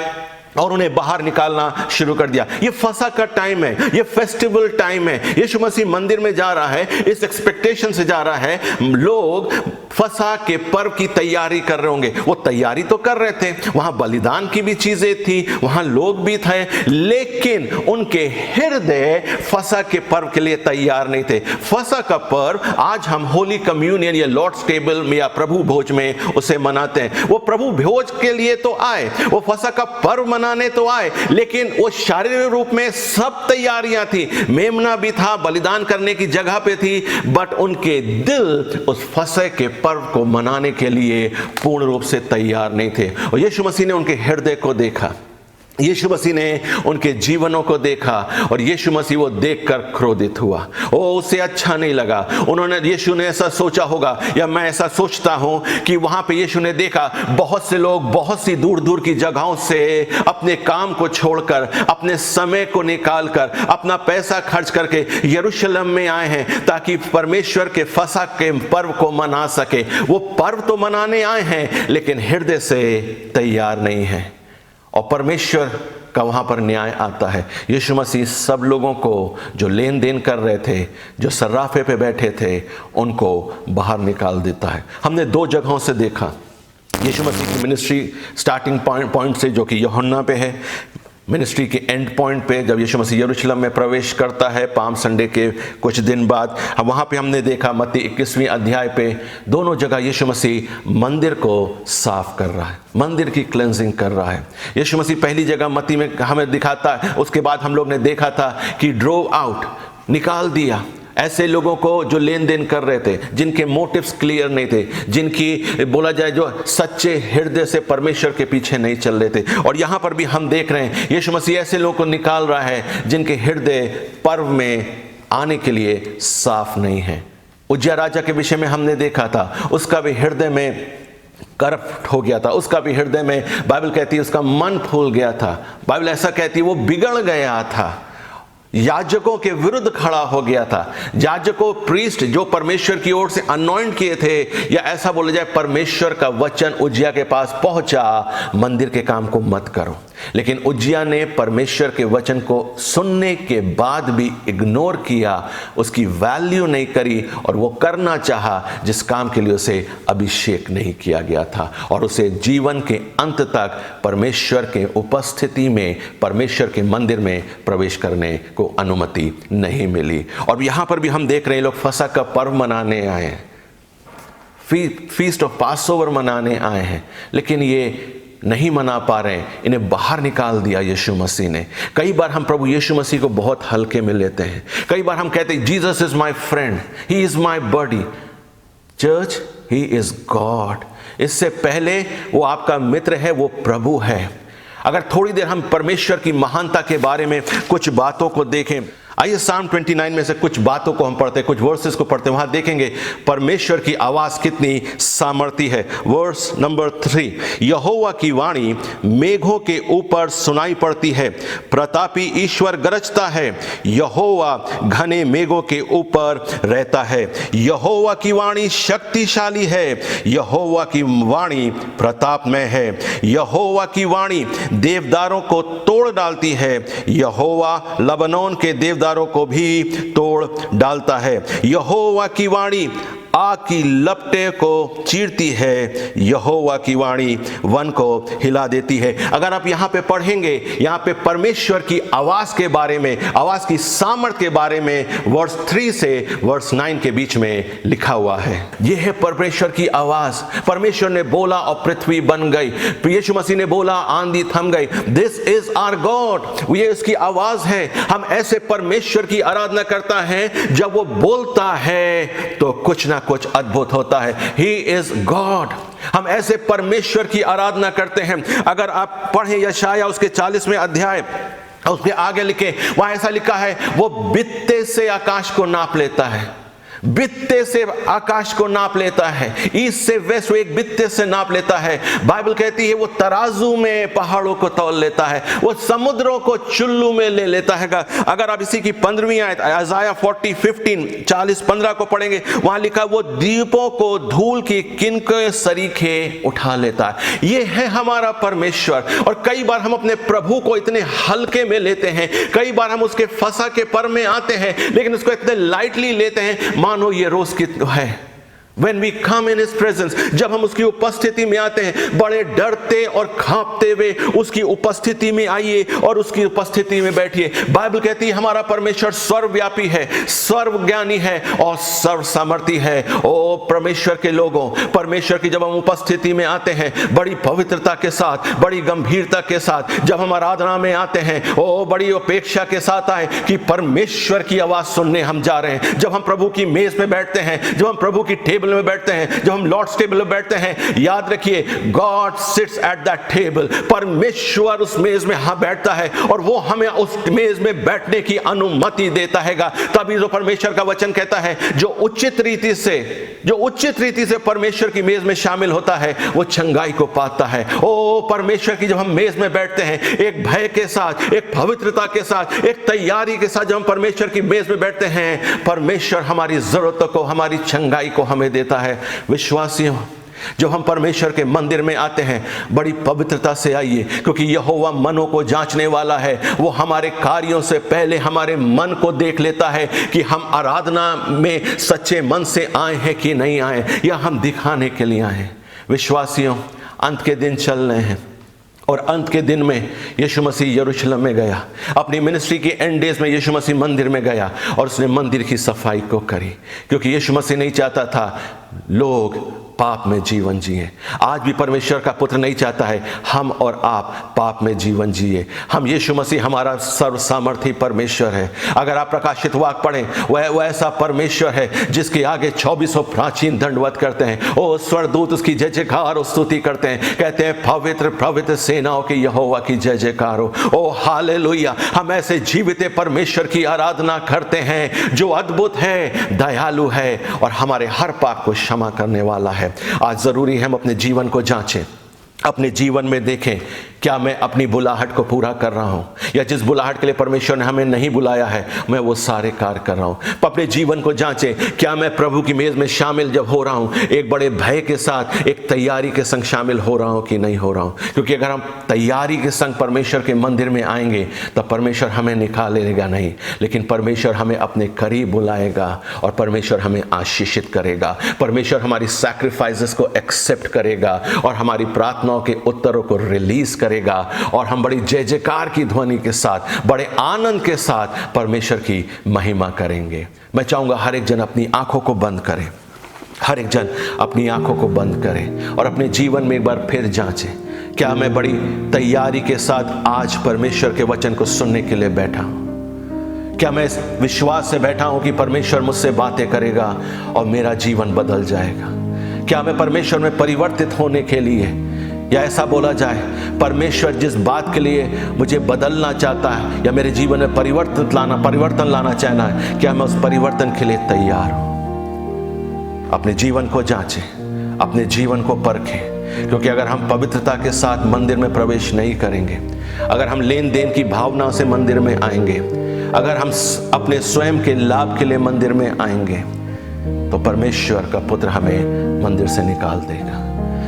और उन्हें बाहर निकालना शुरू कर दिया। ये फसह का टाइम है, ये फेस्टिवल टाइम है। यीशु मसीह मंदिर में जा रहा है, इस एक्सपेक्टेशन से जा रहा है लोग फसह के पर्व की तैयारी कर रहे होंगे। वो तैयारी तो कर रहे थे, वहां बलिदान की भी चीजें थी, वहां लोग भी थे, लेकिन उनके हृदय फसह के पर्व के लिए तैयार नहीं थे। फसह का पर्व आज हम होली कम्युनियन या लॉर्ड्स टेबल में या प्रभु भोज में उसे मनाते हैं। वो प्रभु भोज के लिए तो आए, वो फसह का पर्व मनाने तो आए, लेकिन वो शारीरिक रूप में सब तैयारियां थी, मेमना भी था, बलिदान करने की जगह पे थी, बट उनके दिल उस फसह के पर्व को मनाने के लिए पूर्ण रूप से तैयार नहीं थे। और यीशु मसीह ने उनके हृदय को देखा यीशु मसीह ने उनके जीवनों को देखा और यीशु मसीह वो देखकर क्रोधित हुआ। वो उसे अच्छा नहीं लगा। यीशु ने ऐसा सोचा होगा, या मैं ऐसा सोचता हूं कि वहां पे यीशु ने देखा बहुत से लोग बहुत सी दूर दूर की जगहों से अपने काम को छोड़कर, अपने समय को निकालकर, अपना पैसा खर्च करके यरूशलेम में आए हैं ताकि परमेश्वर के फसह के पर्व को मना सके। वो पर्व तो मनाने आए हैं लेकिन हृदय से तैयार नहीं है, और परमेश्वर का वहां पर न्याय आता है। यीशु मसीह सब लोगों को जो लेन देन कर रहे थे, जो सर्राफे पे बैठे थे, उनको बाहर निकाल देता है। हमने दो जगहों से देखा यीशु मसीह की मिनिस्ट्री स्टार्टिंग पॉइंट से, जो कि यूहन्ना पे है, मिनिस्ट्री के एंड पॉइंट पे जब यीशु मसीह यरूशलेम में प्रवेश करता है पाम संडे के कुछ दिन बाद, वहाँ पे हमने देखा मत्ती 21वीं अध्याय पे दोनों जगह यीशु मसीह मंदिर को साफ कर रहा है, मंदिर की क्लेंजिंग कर रहा है। यीशु मसीह पहली जगह मत्ती में हमें दिखाता है, उसके बाद हम लोग ने देखा था कि ड्रोव आउट, निकाल दिया ऐसे लोगों को जो लेन देन कर रहे थे, जिनके मोटिव्स क्लियर नहीं थे, जिनकी बोला जाए जो सच्चे हृदय से परमेश्वर के पीछे नहीं चल रहे थे। और यहाँ पर भी हम देख रहे हैं यीशु मसीह ऐसे लोगों को निकाल रहा है जिनके हृदय पर्व में आने के लिए साफ नहीं है। उज्जिया राजा के विषय में हमने देखा था, उसका भी हृदय में करप्ट हो गया था, उसका भी हृदय में, बाइबल कहती है उसका मन फूल गया था, बाइबल ऐसा कहती है वो बिगड़ गया था, याजकों के विरुद्ध खड़ा हो गया था। याजकों, प्रीस्ट जो परमेश्वर की ओर से अनॉइंट किए थे, या ऐसा बोला जाए परमेश्वर का वचन उज्जिया के पास पहुंचा, मंदिर के काम को मत करो। लेकिन उज्जिया ने परमेश्वर के वचन को सुनने के बाद भी इग्नोर किया, उसकी वैल्यू नहीं करी, और वो करना चाहा जिस काम के लिए उसे अभिषेक नहीं किया गया था, और उसे जीवन के अंत तक परमेश्वर के उपस्थिति में, परमेश्वर के मंदिर में प्रवेश करने को अनुमति नहीं मिली। और यहां पर भी हम देख रहे हैं लोग फसह का पर्व मनाने आए हैं, फीस्ट ऑफ पासओवर मनाने आए हैं, लेकिन ये नहीं मना पा रहे हैं, इन्हें बाहर निकाल दिया यीशु मसीह ने। कई बार हम प्रभु यीशु मसीह को बहुत हल्के में लेते हैं। कई बार हम कहते हैं Jesus is my friend, he is my body. Church, he is God. इससे पहले वो आपका मित्र है, वो प्रभु है। अगर थोड़ी देर हम परमेश्वर की महानता के बारे में कुछ बातों को देखें, आइए Psalm 29 में से कुछ बातों को हम पढ़ते हैं, कुछ वर्सेस को पढ़ते हैं, वहां देखेंगे परमेश्वर की आवाज कितनी सामर्थी है। वर्स नंबर 3, यहोवा की वाणी मेघों के ऊपर सुनाई पड़ती है, प्रतापी ईश्वर गरजता है, यहोवा घने मेघों के ऊपर रहता है। यहोवा की वाणी शक्तिशाली है, यहोवा की वाणी प्रतापमय है, यहोवा की वाणी देवदारों को तोड़ डालती है, यहोवा लबनोन के देवदारों को भी तोड़ डालता है। यहोवा की वाणी आग की लपटे को चीरती है, यहोवा की वाणी वन को हिला देती है। अगर आप यहाँ पे पढ़ेंगे, यहाँ पे परमेश्वर की आवाज के बारे में, आवाज की सामर्थ के बारे में वर्स 3 से वर्स 9 के बीच में लिखा हुआ है। यह है परमेश्वर की आवाज। परमेश्वर ने बोला और पृथ्वी बन गई। यीशु मसीह ने बोला, आंधी थम गई। This is our God. ये उसकी आवाज है। हम ऐसे परमेश्वर की आराधना करता है, जब वो बोलता है तो कुछ ना कुछ अद्भुत होता है। He is God। हम ऐसे परमेश्वर की आराधना करते हैं। अगर आप पढ़ें यशाया उसके 40वें अध्याय, उसके आगे लिखे, वहां ऐसा लिखा है, वो बित्ते से आकाश को नाप लेता है, बित्ते से आकाश को नाप लेता है, ईस्ट से वेस्ट वो एक बित्ते से नाप लेता है। बाइबल कहती है वो तराजू में पहाड़ों को तौल लेता है, वो समुद्रों को चुल्लू में ले लेता है। अगर आप इसी की 15वीं आयत इज़ाया 40:15 को पढ़ेंगे, वहां लिखा वो द्वीपों को धूल की किनके सरीखे उठा लेता है। ये है हमारा परमेश्वर। और कई बार हम अपने प्रभु को इतने हल्के में लेते हैं, कई बार हम उसके फसह के पर्व में आते हैं, लेकिन उसको इतने लाइटली लेते हैं मानो ये रोज की है। When we come in His presence, जब हम उसकी उपस्थिति में आते हैं, बड़े डरते और कांपते हुए उसकी उपस्थिति में आइए और उसकी उपस्थिति में बैठिए। बाइबल कहती है हमारा परमेश्वर सर्वव्यापी है, सर्वज्ञानी है और सर्व सामर्थी है। ओ परमेश्वर के लोगों, परमेश्वर की जब हम उपस्थिति में आते हैं, बड़ी पवित्रता के साथ, बड़ी गंभीरता के साथ जब हम आराधना में आते हैं, ओ बड़ी अपेक्षा के साथ आए कि परमेश्वर की आवाज सुनने हम जा रहे हैं। जब हम प्रभु की मेज पे बैठते हैं, जब हम प्रभु की टेबल टेबल में बैठते हैं, जब हम लॉर्ड्स टेबल में बैठते हैं, याद रखिए God seats at that table. परमेश्वर उस मेज में बैठता है और वो हमें उस मेज में बैठने की अनुमति देता है। तभी जो परमेश्वर का वचन कहता है, जो उचित रीति से परमेश्वर की मेज में शामिल होता है वो चंगाई को पाता है। ओ परमेश्वर की जब हम मेज में बैठते हैं, एक भय के साथ, एक पवित्रता के साथ, एक तैयारी के साथ जब हम परमेश्वर की मेज में बैठते हैं, परमेश्वर हमारी जरूरतों को, हमारी चंगाई को हमें देता है। विश्वासियों, जब हम परमेश्वर के मंदिर में आते हैं, बड़ी पवित्रता से आइए, क्योंकि यहोवा मनों को जांचने वाला है। वो हमारे कार्यों से पहले हमारे मन को देख लेता है कि हम आराधना में सच्चे मन से आए हैं कि नहीं आए, या हम दिखाने के लिए आए। विश्वासियों, अंत के दिन चल रहे हैं और अंत के दिन में यीशु मसीह यरूशलेम में गया। अपनी मिनिस्ट्री के एंड डेज में यीशु मसीह मंदिर में गया और उसने मंदिर की सफाई को करी, क्योंकि यीशु मसीह नहीं चाहता था लोग पाप में जीवन जिए। आज भी परमेश्वर का पुत्र नहीं चाहता है हम और आप पाप में जीवन जिए। हम यीशु मसीह हमारा सर्व सामर्थी परमेश्वर है। अगर आप प्रकाशित वाक्य पढ़ें, वह ऐसा परमेश्वर है जिसके आगे 2400 प्राचीन दंडवत करते हैं। ओ स्वर्गदूत उसकी जय जयकार और स्तुति करते हैं, कहते हैं पवित्र पवित्र सेनाओं की यहोवा की जय जयकार हो। ओ हालेलुया। हम ऐसे जीवित परमेश्वर की आराधना करते हैं जो अद्भुत है, दयालु है और हमारे हर पाप को क्षमा करने वाला है। आज जरूरी है हम अपने जीवन को जांचें, अपने जीवन में देखें, क्या मैं अपनी बुलाहट को पूरा कर रहा हूं, या जिस बुलाहट के लिए परमेश्वर ने हमें नहीं बुलाया है मैं वो सारे कार्य कर रहा हूं। अपने जीवन को जांचें, क्या मैं प्रभु की मेज में शामिल जब हो रहा हूं, एक बड़े भय के साथ, एक तैयारी के संग शामिल हो रहा हूं कि नहीं हो रहा हूं। क्योंकि अगर हम तैयारी के संग परमेश्वर के मंदिर में आएंगे तब परमेश्वर हमें निकालेगा नहीं, लेकिन परमेश्वर हमें अपने करीब बुलाएगा और परमेश्वर हमें आशीषित करेगा। परमेश्वर हमारी सैक्रिफाइसेस को एक्सेप्ट करेगा और हमारी प्रार्थनाओं के उत्तरों को रिलीज करेगा, और हम बड़ी जय जयकार की ध्वनि के साथ, बड़े आनंद के साथ परमेश्वर की महिमा करेंगे। मैं चाहूंगा हर एक जन अपनी आंखों को बंद करे, हर एक जन अपनी आंखों को बंद करे और अपने जीवन में एक बार फिर जांचे, क्या मैं बड़ी तैयारी के साथ आज परमेश्वर के वचन को सुनने के लिए बैठा हूं? क्या मैं इस विश्वास से बैठा हूं कि परमेश्वर मुझसे बातें करेगा और मेरा जीवन बदल जाएगा? क्या मैं परमेश्वर में परिवर्तित होने के लिए, या ऐसा बोला जाए परमेश्वर जिस बात के लिए मुझे बदलना चाहता है या मेरे जीवन में परिवर्तन लाना चाहना है, क्या मैं उस परिवर्तन के लिए तैयार हूं? अपने जीवन को जांचें, अपने जीवन को परखें, क्योंकि अगर हम पवित्रता के साथ मंदिर में प्रवेश नहीं करेंगे, अगर हम लेन देन की भावना से मंदिर में आएंगे, अगर हम अपने स्वयं के लाभ के लिए मंदिर में आएंगे, तो परमेश्वर का पुत्र हमें मंदिर से निकाल देगा।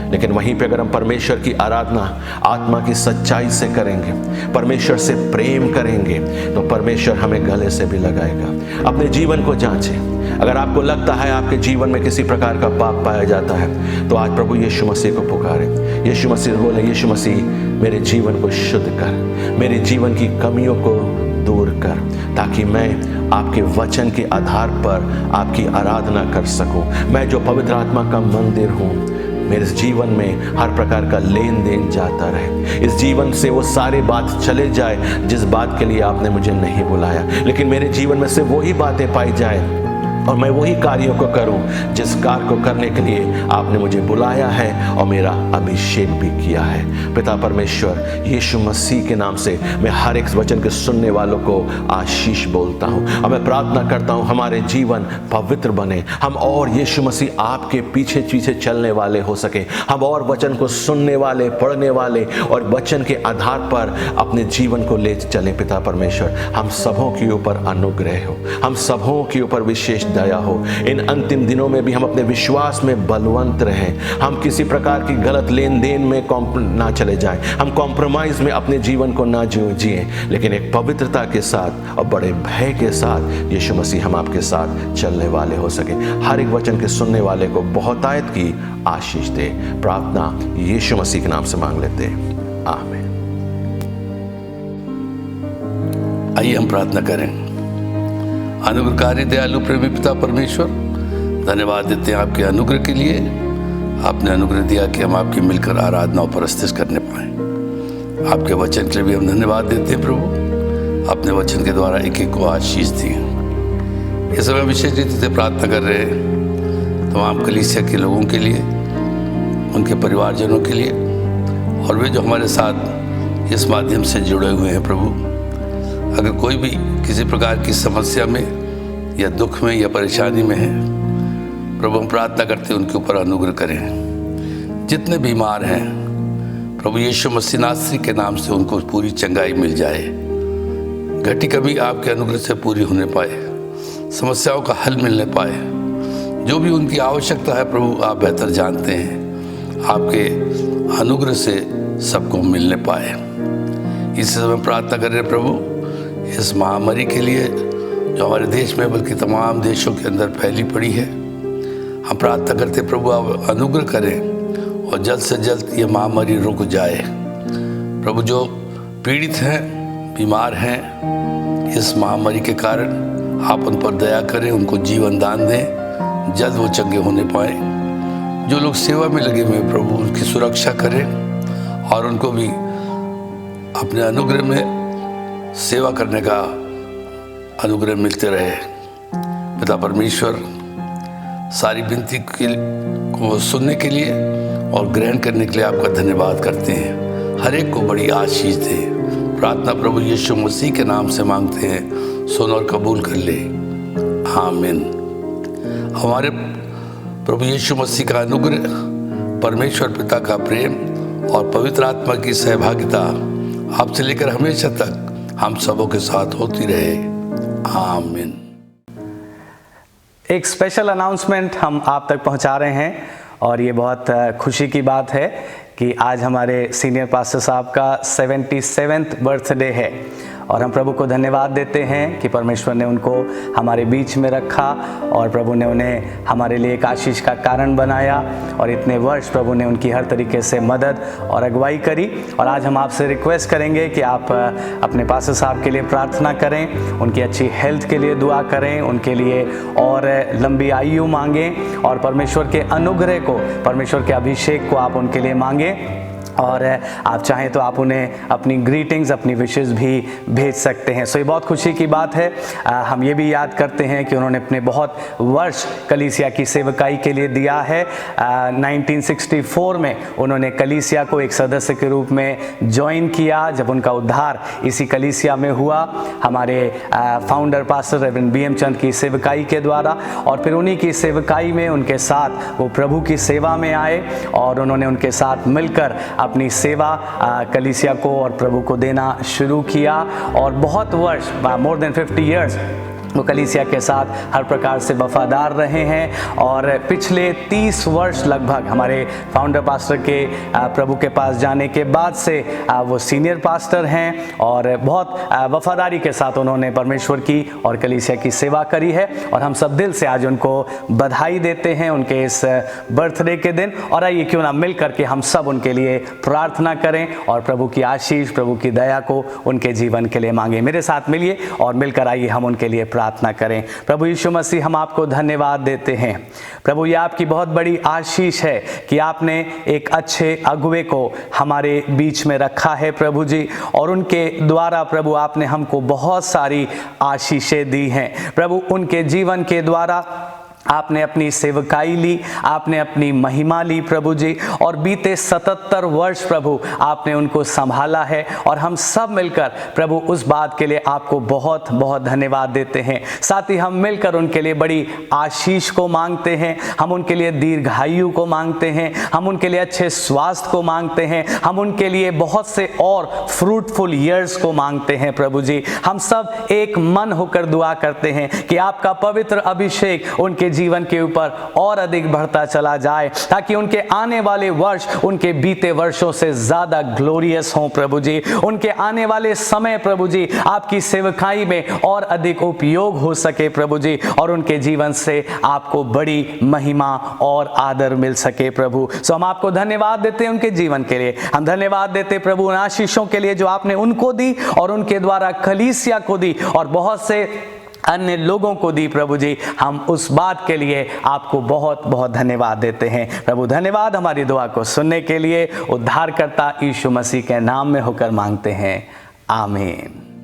लेकिन वहीं पे अगर हम परमेश्वर की आराधना आत्मा की सच्चाई से करेंगे, परमेश्वर से प्रेम करेंगे, तो परमेश्वर हमें गले से भी लगाएगा। अपने जीवन को जांचें। अगर आपको लगता है आपके जीवन में किसी प्रकार का पाप पाया जाता है, तो आज प्रभु यीशु मसीह को पुकारें। यीशु मसीह बोले, यीशु मसीह मेरे जीवन को शुद्ध कर, मेरे जीवन की कमियों को दूर कर, ताकि मैं आपके वचन के आधार पर आपकी आराधना कर सकूं। मैं जो पवित्र आत्मा का मंदिर हूं, मेरे जीवन में हर प्रकार का लेन देन जाता रहे। इस जीवन से वो सारे बात चले जाए जिस बात के लिए आपने मुझे नहीं बुलाया, लेकिन मेरे जीवन में से वही बातें पाई जाए और मैं वही कार्यों को करूं जिस कार्य को करने के लिए आपने मुझे बुलाया है और मेरा अभिषेक भी किया है। पिता परमेश्वर, यीशु मसीह के नाम से मैं हर एक वचन के सुनने वालों को आशीष बोलता हूं और मैं प्रार्थना करता हूं हमारे जीवन पवित्र बने, हम और यीशु मसीह आपके पीछे पीछे चलने वाले हो सके, हम और वचन को सुनने वाले, पढ़ने वाले और वचन के आधार पर अपने जीवन को ले चले। पिता परमेश्वर, हम सबों के ऊपर अनुग्रह हो, हम सबों के ऊपर विशेष दया हो। इन अंतिम दिनों में भी हम अपने विश्वास में बलवंत रहें, हम किसी प्रकार की गलत लेन देन में ना चले जाएं, हम कॉम्प्रोमाइज में अपने जीवन को ना जिए, लेकिन एक पवित्रता के साथ और बड़े भय के साथ यीशु मसीह हम आपके साथ चलने वाले हो सके। हर एक वचन के सुनने वाले को बहुतायत की आशीष दे। प्रार्थना यीशु मसीह के नाम से मांग लेते हैं, आमीन। आइए हम प्रार्थना करें। अनुग्रहकारी दयालु प्रेमी पिता परमेश्वर, धन्यवाद देते हैं आपके अनुग्रह के लिए। आपने अनुग्रह दिया कि हम आपकी मिलकर आराधना और परस्तिश करने पाएं। आपके वचन के लिए भी हम धन्यवाद देते हैं प्रभु, अपने वचन के द्वारा एक एक को आशीष दी। इस समय विशेष रीति से प्रार्थना कर रहे हैं तमाम कलीसिया के लोगों के लिए, उनके परिवारजनों के लिए, और वे जो हमारे साथ इस माध्यम से जुड़े हुए हैं प्रभु। अगर कोई भी किसी प्रकार की समस्या में या दुख में या परेशानी में है प्रभु, हम प्रार्थना करते हैं उनके ऊपर अनुग्रह करें। जितने बीमार हैं प्रभु यीशु मसीह नासरी के नाम से उनको पूरी चंगाई मिल जाए, घटी कमी आपके अनुग्रह से पूरी होने पाए, समस्याओं का हल मिलने पाए। जो भी उनकी आवश्यकता है प्रभु आप बेहतर जानते हैं, आपके अनुग्रह से सबको मिलने पाए। इस समय प्रार्थना कर रहे प्रभु इस महामारी के लिए जो हमारे देश में बल्कि तमाम देशों के अंदर फैली पड़ी है। हम प्रार्थना करते प्रभु आप अनुग्रह करें और जल्द से जल्द ये महामारी रुक जाए। प्रभु जो पीड़ित हैं, बीमार हैं इस महामारी के कारण, आप उन पर दया करें, उनको जीवन दान दें, जल्द वो चंगे होने पाए। जो लोग सेवा में लगे हुए प्रभु उनकी सुरक्षा करें और उनको भी अपने अनुग्रह में सेवा करने का अनुग्रह मिलते रहे। पिता परमेश्वर सारी विनती को सुनने के लिए और ग्रहण करने के लिए आपका धन्यवाद करते हैं। हर एक को बड़ी आशीष दे। प्रार्थना प्रभु यीशु मसीह के नाम से मांगते हैं, सुन और कबूल कर ले, आमीन। हमारे प्रभु यीशु मसीह का अनुग्रह, परमेश्वर पिता का प्रेम और पवित्र आत्मा की सहभागिता आपसे लेकर हमेशा तक हम सबों के साथ होती रहे, आमीन। एक स्पेशल अनाउंसमेंट हम आप तक पहुंचा रहे हैं और ये बहुत खुशी की बात है कि आज हमारे सीनियर पास्टर साहब का 77वां बर्थडे है और हम प्रभु को धन्यवाद देते हैं कि परमेश्वर ने उनको हमारे बीच में रखा और प्रभु ने उन्हें हमारे लिए एक आशीष का कारण बनाया और इतने वर्ष प्रभु ने उनकी हर तरीके से मदद और अगुवाई करी। और आज हम आपसे रिक्वेस्ट करेंगे कि आप अपने पास्टर साहब के लिए प्रार्थना करें, उनकी अच्छी हेल्थ के लिए दुआ करें, उनके लिए और लंबी आयु मांगें और परमेश्वर के अनुग्रह को, परमेश्वर के अभिषेक को आप उनके लिए मांगें। और आप चाहें तो आप उन्हें अपनी ग्रीटिंग्स, अपनी विशेस भी भेज सकते हैं। सो ये बहुत खुशी की बात है। हम ये भी याद करते हैं कि उन्होंने अपने बहुत वर्ष कलीसिया की सेवकाई के लिए दिया है। 1964 में उन्होंने कलीसिया को एक सदस्य के रूप में ज्वाइन किया जब उनका उद्धार इसी कलीसिया में हुआ, हमारे फाउंडर पास्टर रेवरेंड BM चंद की सेवकाई के द्वारा। और फिर उन्हीं की सेवकाई में उनके साथ वो प्रभु की सेवा में आए और उन्होंने उनके साथ मिलकर अपनी सेवा कलीसिया को और प्रभु को देना शुरू किया और बहुत वर्ष, मोर देन 50 years वो कलीसिया के साथ हर प्रकार से वफादार रहे हैं। और पिछले 30 वर्ष लगभग हमारे फाउंडर पास्टर के प्रभु के पास जाने के बाद से वो सीनियर पास्टर हैं और बहुत वफादारी के साथ उन्होंने परमेश्वर की और कलीसिया की सेवा करी है। और हम सब दिल से आज उनको बधाई देते हैं उनके इस बर्थडे के दिन। और आइए क्यों ना मिल करके हम सब उनके लिए प्रार्थना करें और प्रभु की आशीष, प्रभु की दया को उनके जीवन के लिए मांगें। मेरे साथ मिलिए और मिलकर आइए हम उनके लिए प्रार्थना करें। प्रभु यीशु मसीह, हम आपको धन्यवाद देते हैं। प्रभु, ये आपकी बहुत बड़ी आशीष है कि आपने एक अच्छे अगुवे को हमारे बीच में रखा है प्रभु जी, और उनके द्वारा प्रभु आपने हमको बहुत सारी आशीषें दी हैं। प्रभु, उनके जीवन के द्वारा आपने अपनी सेवकाई ली, आपने अपनी महिमा ली प्रभु जी, और बीते 77 वर्ष प्रभु आपने उनको संभाला है। और हम सब मिलकर प्रभु उस बात के लिए आपको बहुत बहुत धन्यवाद देते हैं। साथ ही हम मिलकर उनके लिए बड़ी आशीष को मांगते हैं, हम उनके लिए दीर्घायु को मांगते हैं, हम उनके लिए अच्छे स्वास्थ्य को मांगते हैं, हम उनके लिए बहुत से और फ्रूटफुल ईयर्स को मांगते हैं प्रभु जी। हम सब एक मन होकर दुआ करते हैं कि आपका पवित्र अभिषेक उनके जीवन के ऊपर और अधिक बढ़ता चला जाए, ताकि उनके आने वाले वर्ष उनके बीते वर्षों से ज्यादा ग्लोरियस हों प्रभु जी। उनके आने वाले समय प्रभु जी आपकी सेवकाई में और अधिक उपयोग हो सके प्रभु जी, और उनके जीवन से आपको बड़ी महिमा और आदर मिल सके प्रभु। सो हम आपको धन्यवाद देते हैं उनके जीवन के लिए। हम धन्यवाद देते प्रभु उन आशीषों के लिए जो आपने उनको दी और उनके द्वारा कलीसिया को दी और बहुत से अन्य लोगों को दी प्रभु जी। हम उस बात के लिए आपको बहुत बहुत धन्यवाद देते हैं प्रभु। धन्यवाद हमारी दुआ को सुनने के लिए। उद्धारकर्ता यीशु मसीह के नाम में होकर मांगते हैं, आमीन।